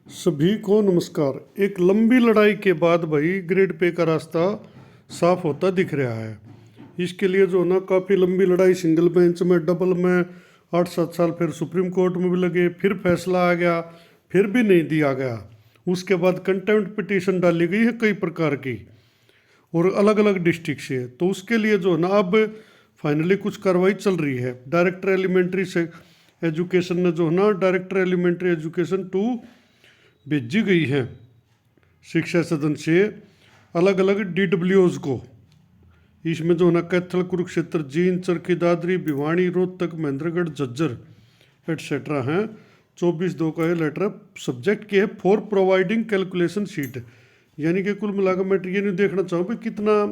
सभी को नमस्कार। एक लंबी लड़ाई के बाद भाई ग्रेड पे का रास्ता साफ होता दिख रहा है। इसके लिए जो ना काफ़ी लंबी लड़ाई सिंगल बेंच में, डबल में 8-7 साल, फिर सुप्रीम कोर्ट में भी लगे, फिर फैसला आ गया, फिर भी नहीं दिया गया। उसके बाद कंटेम्प्ट पिटीशन डाली गई है कई प्रकार की और अलग अलग डिस्ट्रिक्ट से। तो उसके लिए जो है ना अब फाइनली कुछ कार्रवाई चल रही है। डायरेक्टर एलिमेंट्री से एजुकेशन ने जो है ना डायरेक्टर एलिमेंट्री एजुकेशन 2 भेजी गई है शिक्षा सदन से अलग अलग DWOs को। इसमें जो है ना कैथल, कुरुक्षेत्र, जींद, चरखी दादरी, भिवानी, रोहतक, महेंद्रगढ़, झज्जर एटसेट्रा हैं। 24/2 का ये लेटर सब्जेक्ट के है फॉर प्रोवाइडिंग कैलकुलेशन शीट, यानी कि कुल मिलाकर मैं ये नहीं देखना चाहूँ कि कितना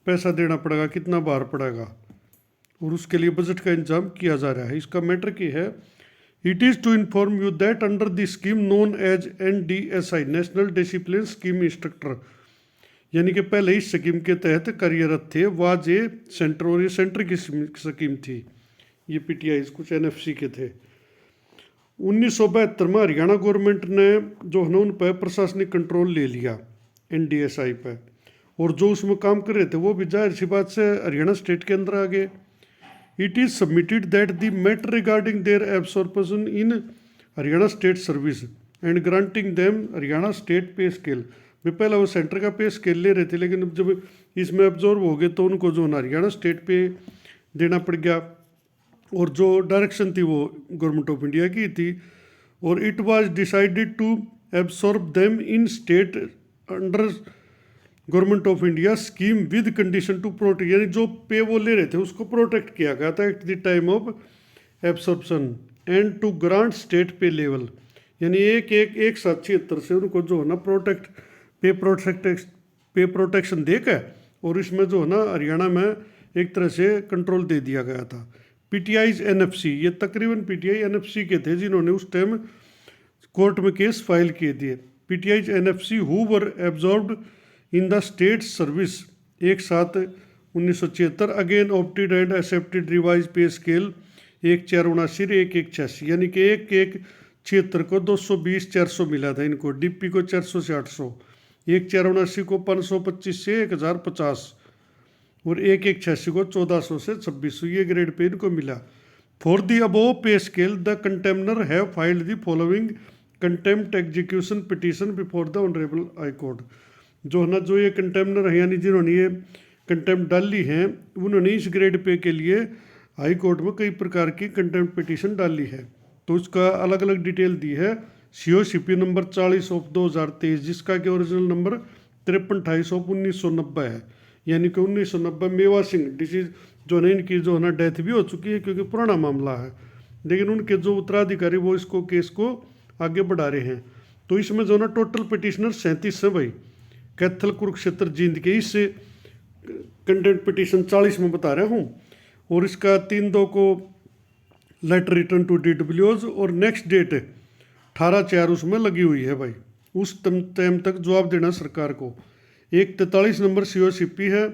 पैसा देना पड़ेगा, कितना बाहर पड़ेगा, और उसके लिए बजट का इंतजाम किया जा रहा है। इसका मैटर की है, it is to inform you that under the scheme known as NDSI national discipline scheme instructor, यानी कि पहले इस स्कीम के तहत कार्यरत थे, वाज ए सेंटर, और ये सेंटर की स्कीम थी। ये PTI कुछ NFC के थे। 1972 में हरियाणा गवर्नमेंट ने जो है ना उन पर प्रशासनिक कंट्रोल ले लिया NDSI पे, और जो उसमें काम कर रहे थे वो भी जाहिर सी बात से हरियाणा स्टेट के अंदर आ गए। It is submitted that the matter regarding their absorption in Haryana state service and granting them Haryana state pay scale, वे पहले वो सेंटर का पे स्केल ले रहे थे, लेकिन जब इसमें एब्जॉर्ब हो गए तो उनको जो हरियाणा स्टेट पे देना पड़ गया, और जो डायरेक्शन थी वो गवर्नमेंट ऑफ इंडिया की थी। और it was decided to absorb them in state under government of India scheme with condition to protect, यानी जो पे वो ले रहे थे उसको प्रोटेक्ट किया गया था at the time of absorption and to grant state pay level, यानी एक साथ 76 से उनको जो है ना पे प्रोटेक्शन देकर, और इसमें जो है ना हरियाणा में एक तरह से कंट्रोल दे दिया गया था। PTIs NFC, ये तकरीबन PTI NFC के थे जिन्होंने उस टाइम कोर्ट में केस फाइल किए थे। PTIs NFC who were absorbed in the state service एक साथ 1976 again opted and accepted revise पे स्केल 1/479 1/186, यानी कि 1/176 को 220 400 मिला था इनको, DP को 400 से 800, 1/479 को 525 से 1050, और 1/186 को 1400 से 2600 ये ग्रेड पे इनको मिला। For the above pay scale the contemnor have filed the following contempt execution petition before the honourable high court, जो है ना जो ये कंटेम्नर है यानी जिन्होंने ये कंटेम्प्ट डाली हैं उन्होंने इस ग्रेड पे के लिए हाई कोर्ट में कई प्रकार की कंटेम्प्ट पिटीशन डाली है। तो उसका अलग अलग डिटेल दी है। COCP नंबर 40 ऑफ 2023, जिसका कि ओरिजिनल नंबर 5328 ऑफ 1990 है, यानी कि 1990 मेवा सिंह डिसीज जो है इनकी जो है ना डेथ भी हो चुकी है क्योंकि पुराना मामला है, लेकिन उनके जो उत्तराधिकारी वो इसको केस को आगे बढ़ा रहे हैं। तो इसमें जो है ना टोटल पिटिशनर 37 हैं भाई, कैथल, कुरुक्षेत्र, जींद के। इस कंटेम्प्ट पिटीशन 40 में बता रहा हूँ, और इसका 3/2 को लेटर रिटर्न टू DWOs, और नेक्स्ट डेट 18/4 उसमें लगी हुई है भाई, उस टाइम तक जवाब देना सरकार को। एक 43 नंबर COCP है,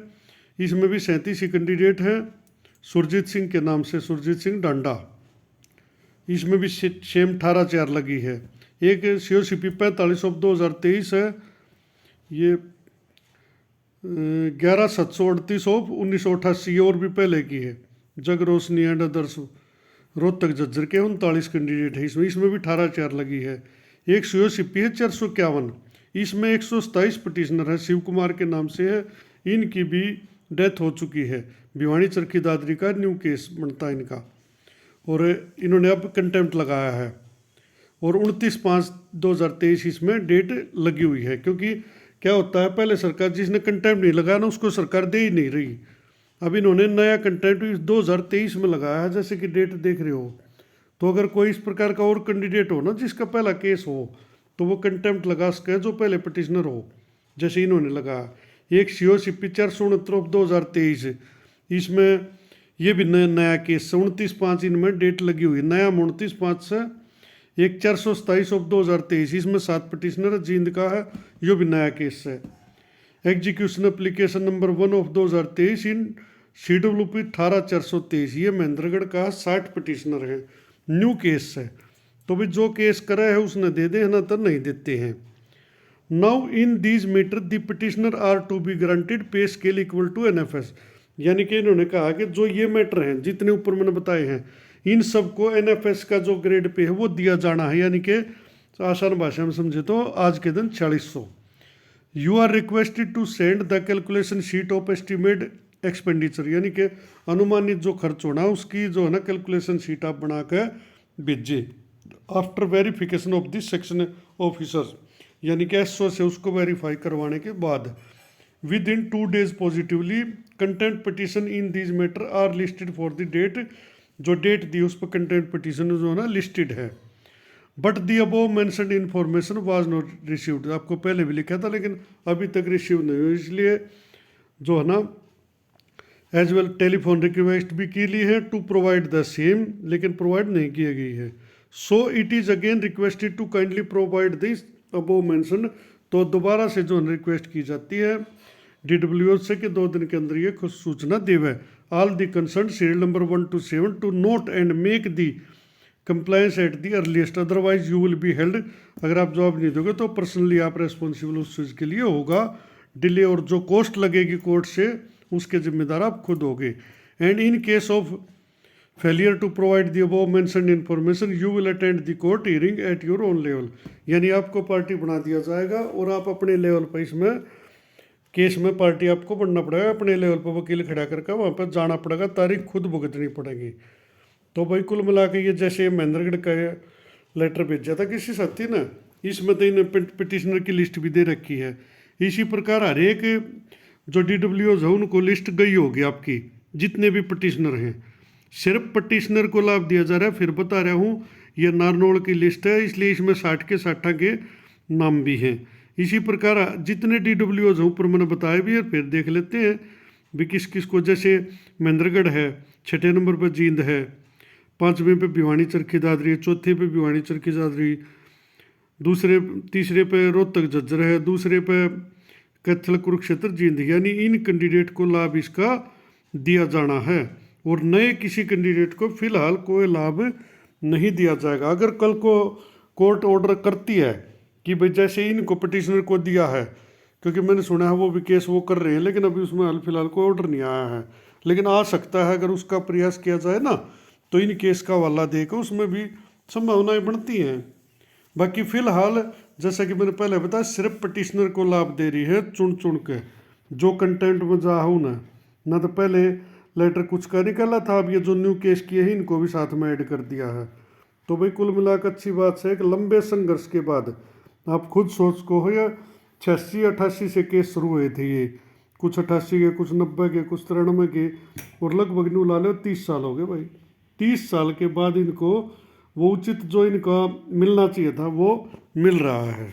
इसमें भी 37 ही कैंडिडेट हैं सुरजीत सिंह के नाम से, सुरजीत सिंह डांडा, इसमें भी सेम 18/4 लगी है। एक COCP 45 ऑफ 2023 है, ये 11/738 ऑफ 1988 और भी पहले की है। जग रोशनी एंड अदर्स रोहतक झज्जर के 39 कैंडिडेट है इसमें भी 18/4 लगी है। एक COCP है 451, इसमें 127 पिटिशनर है, शिव कुमार के नाम से है, इनकी भी डेथ हो चुकी है। भिवानी चरखी दादरी का न्यू केस बनता है इनका, और इन्होंने अब कंटेम्प्ट लगाया है, और 29/5/2023 इसमें डेट लगी हुई है। क्योंकि क्या होता है, पहले सरकार जिसने कंटेम्प्ट नहीं लगाया ना उसको सरकार दे ही नहीं रही। अब इन्होंने नया कंटेम्प्ट 2023 में लगाया है, जैसे कि डेट देख रहे हो। तो अगर कोई इस प्रकार का और कैंडिडेट हो ना जिसका पहला केस हो तो वो कंटेम्प्ट लगा सके जो पहले पिटिशनर हो, जैसे इन्होंने लगाया। एक COCP 469 ऑफ 2023, इसमें ये भी नया केस 29/5 इनमें डेट लगी हुई है, नया 29/5 से। एक 427 ऑफ 2023, इसमें 7 पिटिशनर जींद का है, यो भी नया केस है। Execution application number 1 of 2023 in CWP 18/423, ये महेंद्रगढ़ का 60 पिटिशनर है, न्यू केस है। तो भाई जो केस करा है उसने दे दे, है ना, तो नहीं देते हैं। Now in these matter the petitioner are to be granted pay scale equal to NFS, यानी कि इन्होंने कहा कि जो ये मैटर हैं जितने ऊपर मैंने बताए हैं इन सबको एनएफएस का जो ग्रेड पे है वो दिया जाना है, यानी कि आसान भाषा में समझे तो आज के दिन 4600। You are requested to send the calculation sheet of estimate expenditure, यानी कि अनुमानित जो खर्च होना उसकी जो है ना कैलकुलेशन शीट आप बना कर भेजिए after verification of this section officers, यानी कि एसओ से उसको वेरीफाई करवाने के बाद। Within 2 days positively content petition in these matter are listed for the date, जो डेट दी उस पर कंटेंट पिटिशन जो है ना लिस्टेड है। But the above mentioned information was not received, आपको पहले भी लिखा था लेकिन अभी तक रिसीव नहीं हुई, इसलिए जो है ना एज वेल टेलीफोन रिक्वेस्ट भी की ली है टू प्रोवाइड द सेम, लेकिन प्रोवाइड नहीं की गई है। So it is again requested to kindly provide this above mentioned, तो दोबारा से जो रिक्वेस्ट की जाती है DWO से कि 2 दिन के अंदर ये खुद सूचना देवे all the concern serial number 1 to 7 to note and make the compliance at the earliest, otherwise you will be held, अगर आप जवाब नहीं दोगे तो पर्सनली आप रेस्पॉन्सिबल उस चीज़ के लिए होगा डिले, और जो कॉस्ट लगेगी कोर्ट से उसके जिम्मेदार आप खुद होगे। And in case of failure to provide the above mentioned information you will attend the court hearing at your own level, यानी आपको पार्टी बना दिया जाएगा और आप अपने लेवल पर इसमें केस में पार्टी आपको बनना पड़ेगा, अपने लेवल पर वकील खड़ा करके वहाँ पर जाना पड़ेगा, तारीख खुद भुगतनी पड़ेगी। तो भाई कुल मिला के ये जैसे महेंद्रगढ़ का लेटर भेजा था किसी साथी ने, इसमें तो इन्हें पिटिशनर की लिस्ट भी दे रखी है। इसी प्रकार हर एक जो DWOs है उनको लिस्ट गई होगी आपकी, जितने भी पिटिशनर हैं, सिर्फ पिटिशनर को लाभ दिया जा रहा है। फिर बता रहा हूँ ये नारनौल की लिस्ट है, इसलिए इसमें 60 के 60 के नाम भी हैं। इसी प्रकार जितने DWOs हैं ऊपर मैंने बताया भी है, फिर देख लेते हैं भी किस किस को। जैसे महेंद्रगढ़ है, 6ठे नंबर पर जींद है, 5वें पे भिवानी चरखी दादरी, 4थे पे भिवानी चरखी दादरी, तीसरे पे रोहतक झज्जर है, दूसरे पे कैथल कुरुक्षेत्र जींद, यानी इन कैंडिडेट को लाभ इसका दिया जाना है और नए किसी कैंडिडेट को फिलहाल कोई लाभ नहीं दिया जाएगा। अगर कल को कोर्ट ऑर्डर करती है कि भाई जैसे इनको पिटिशनर को दिया है, क्योंकि मैंने सुना है वो भी केस वो कर रहे हैं लेकिन अभी उसमें हाल फिलहाल कोई ऑर्डर नहीं आया है, लेकिन आ सकता है अगर उसका प्रयास किया जाए ना तो इन केस का हवाला देकर उसमें भी संभावनाएं बढ़ती हैं। बाकी फिलहाल जैसा कि मैंने पहले बताया सिर्फ पिटिशनर को लाभ दे रही है चुन चुन के, जो कंटेंट में जा हूँ ना तो पहले लेटर कुछ का निकला था, अब ये जो न्यू केस किए हैं इनको भी साथ में ऐड कर दिया है। तो भाई कुल मिलाकर अच्छी बात है कि लंबे संघर्ष के बाद आप खुद सोच को हो या 86-88 से केस शुरू हुए थे, ये कुछ 88 के, कुछ 90 के, कुछ 93 के, और लगभग नू ला लो 30 साल हो गए भाई। 30 साल के बाद इनको वो उचित जो इनका मिलना चाहिए था वो मिल रहा है।